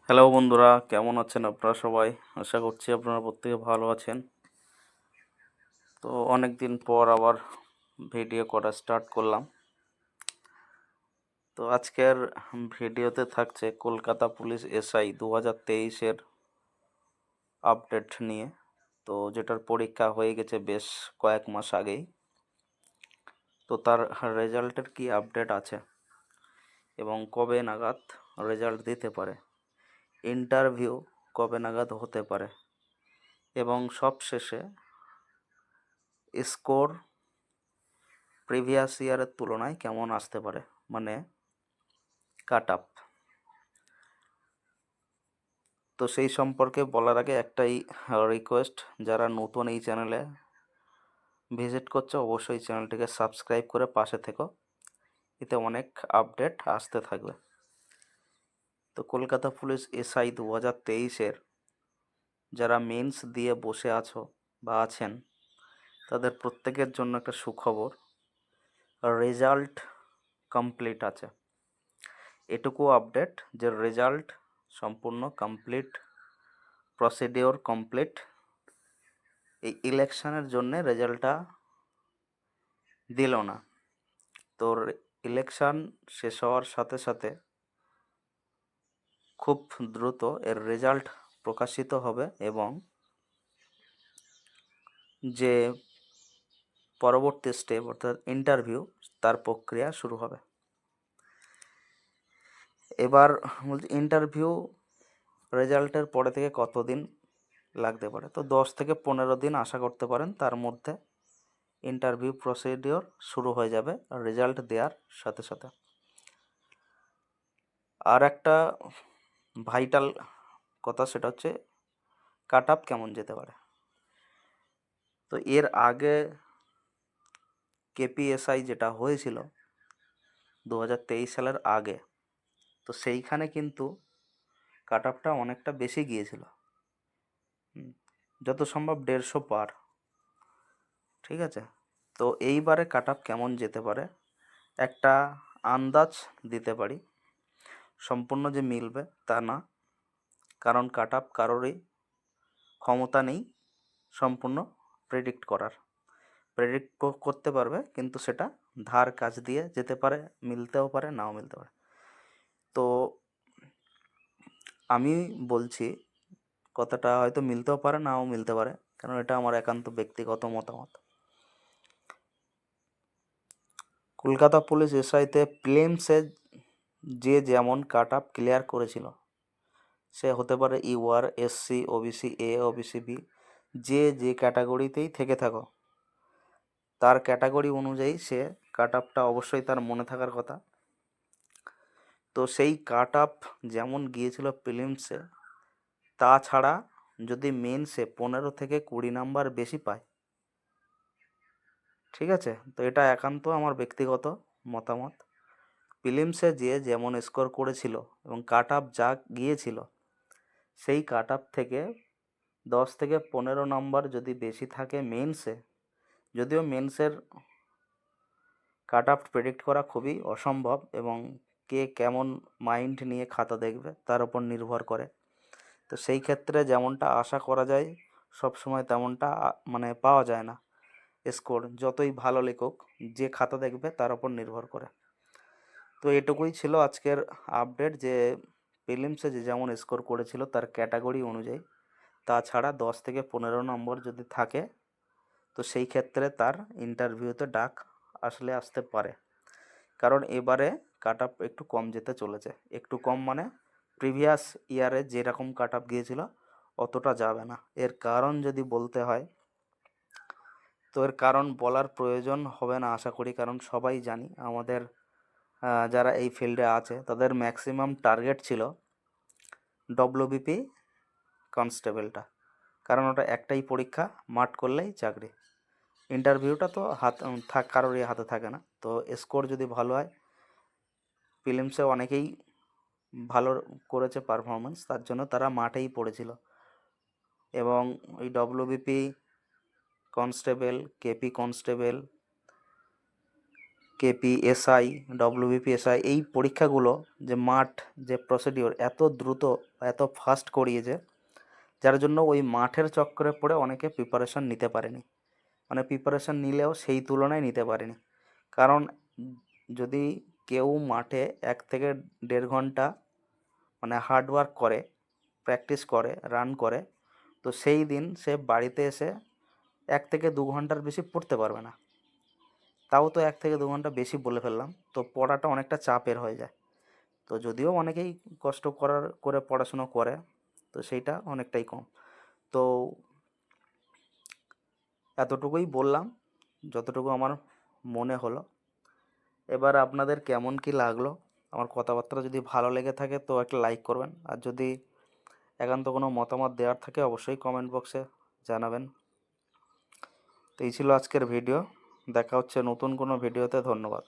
Hello বন্ধুরা, কেমন আছেন আপনারা সবাই? আশা করছি আপনারা প্রত্যেকে ভালো আছেন। তো অনেক দিন পর আবার ভিডিও করা স্টার্ট করলাম। তো আজকের ভিডিওতে থাকছে কলকাতা পুলিশ এসআই 2023-এর আপডেট নিয়ে। তো যেটার পরীক্ষা হয়ে গেছে বেশ কয়েক মাস আগেই। তো তার রেজাল্টের কি আপডেট আছে এবং কবে নাগাদ রেজাল্ট দিতে পারে, ইন্টারভিউ কবে নাগাদ হতে পারে এবং সবশেষে স্কোর প্রিভিয়াস ইয়ারের তুলনায় কেমন আসতে পারে, মানে কাট আপ। তো সেই সম্পর্কে বলার আগে একটাই রিকোয়েস্ট, যারা নতুন এই চ্যানেলে ভিজিট করছে অবশ্যই চ্যানেলটিকে সাবস্ক্রাইব করে পাশে থেকো, এতে অনেক আপডেট আসতে থাকবে। তো কলকাতা পুলিশ এসআই 2023-এর যারা মেন্স দিয়ে বসে আছো বা আছেন, তাদের প্রত্যেকের জন্য একটা সুখবর, রেজাল্ট কমপ্লিট আছে। এটুকু আপডেট যে রেজাল্ট সম্পূর্ণ কমপ্লিট, প্রসিডিওর কমপ্লিট। এই ইলেকশনের জন্য রেজাল্টটা দিল না। তো ইলেকশন শেষ হওয়ার সাথে সাথে খুব দ্রুত এর রেজাল্ট প্রকাশিত হবে এবং যে পরবর্তী স্টেপ অর্থাৎ ইন্টারভিউ, তার প্রক্রিয়া শুরু হবে। এবার বলছি ইন্টারভিউ রেজাল্টের পরে থেকে কতদিন লাগতে পারে। তো 10 থেকে 15 দিন আশা করতে পারেন, তার মধ্যে ইন্টারভিউ প্রসিডিওর শুরু হয়ে যাবে রেজাল্ট দেওয়ার সাথে সাথে। আর একটা ভাইটাল কথা, সেটা হচ্ছে কাট আপ কেমন যেতে পারে। তো এর আগে কেপিএসআই যেটা হয়েছিল 2023 সালের আগে, তো সেইখানে কিন্তু কাট আপটা অনেকটা বেশি গিয়েছিল, যত সম্ভব 150 পার। ঠিক আছে, তো এইবারে কাট আপ কেমন যেতে পারে একটা আন্দাজ দিতে পারি। সম্পূর্ণ যে মিলবে তা না, কারণ কাট আপ কারোরই ক্ষমতা নেই সম্পূর্ণ প্রেডিক্ট করার। প্রেডিক্ট করতে পারবে, কিন্তু সেটা ধার কাজ দিয়ে যেতে পারে, মিলতেও পারে, নাও মিলতে পারে। তো আমি বলছি কথাটা হয়তো মিলতেও পারে, নাও মিলতে পারে, কারণ এটা আমার একান্ত ব্যক্তিগত মতামত। কলকাতা পুলিশ এসআইতে প্রিলিমসে যে যেমন কাট আপ ক্লিয়ার করেছিল, সে হতে পারে UR, SC, OBC A, OBC B, যে ক্যাটাগরিতেই থেকে থাকো, তার ক্যাটাগরি অনুযায়ী সে কাট আপটা অবশ্যই তার মনে থাকার কথা। তো সেই কাট আপ যেমন গিয়েছিল প্রিলিমসে, তাছাড়া যদি মেন্সে 15 থেকে 20 নাম্বার বেশি পায়, ঠিক আছে, তো এটা একান্ত আমার ব্যক্তিগত মতামত। প্রিলিমসে যে যেমন স্কোর করেছিল এবং কাট আপ যা গিয়েছিল, সেই কাট আপ থেকে 10 থেকে 15 নাম্বার যদি বেশি থাকে মেন্সে, যদিও মেন্সের কাট আপ প্রেডিক্ট করা খুবই অসম্ভব এবং কে কেমন মাইন্ড নিয়ে খাতা দেখবে তার উপর নির্ভর করে। তো সেই ক্ষেত্রে যেমনটা আশা করা যায় সব সময় তেমনটা মানে পাওয়া যায় না। স্কোর যতই ভালো লেখক, যে খাতা দেখবে তার উপর নির্ভর করে। তো এটুকুই ছিল আজকের আপডেট, যে প্রিলিমসে যে যেমন স্কোর করেছিল তার ক্যাটাগরি অনুযায়ী, তাছাড়া 10 থেকে 15 নম্বর যদি থাকে, তো সেই ক্ষেত্রে তার ইন্টারভিউতে ডাক আসতে পারে। কারণ এবারে কাট আপ একটু কম যেতে চলেছে, একটু কম মানে প্রিভিয়াস ইয়ারে যেরকম কাট আপ গিয়েছিল অতটা যাবে না। এর কারণ যদি বলতে হয়, তো এর কারণ বলার প্রয়োজন হবে না আশা করি, কারণ সবাই জানি আমাদের যারা এই ফিল্ডে আছে তাদের ম্যাক্সিমাম টার্গেট ছিল ডব্লিউবিপি কনস্টেবলটা, কারণ ওটা একটাই পরীক্ষা, মাঠ করলেই চাকরি। ইন্টারভিউটা তো কারোরই হাতে থাকে না। তো স্কোর যদি ভালো হয়, প্রিলিমসে অনেকেই ভালো করেছে পারফরমেন্স, তার জন্য তারা মাঠেই পড়েছিল। এবং ওই WBP constable, KP constable, KPSI, WBPSI এই পরীক্ষাগুলো যে মাঠ যে প্রসিডিওর এত দ্রুত এত ফাস্ট করিয়েছে, যার জন্য ওই মাঠের চক্করে পড়ে অনেকে প্রিপারেশান নিতে পারেনি, মানে প্রিপারেশান নিলেও সেই তুলনায় নিতে পারেনি। কারণ যদি কেউ মাঠে 1 থেকে 1.5 ঘন্টা মানে হার্ডওয়ার্ক করে, প্র্যাকটিস করে, রান করে, তো সেই দিন সে বাড়িতে এসে 1 থেকে 2 ঘন্টার বেশি পড়তে পারবে না। তাও তো 1 থেকে 2 ঘন্টা বেশি বলে ফেললাম, তো পড়াটা অনেকটা চাপের হয়ে যায়। তো যদিও অনেকেই কষ্ট করে পড়াশুনো করে, তো সেইটা অনেকটাই কম। তো এতটুকুই বললাম, যতটুকু আমার মনে হলো। এবার আপনাদের কেমন কি লাগলো আমার কথাবার্তা, যদি ভালো লেগে থাকে তো একটা লাইক করবেন, আর যদি একান্ত কোনো মতামত দেওয়ার থাকে অবশ্যই কমেন্ট বক্সে জানাবেন। তো এই ছিল আজকের ভিডিও, দেখা হচ্ছে নতুন কোনো ভিডিওতে। ধন্যবাদ।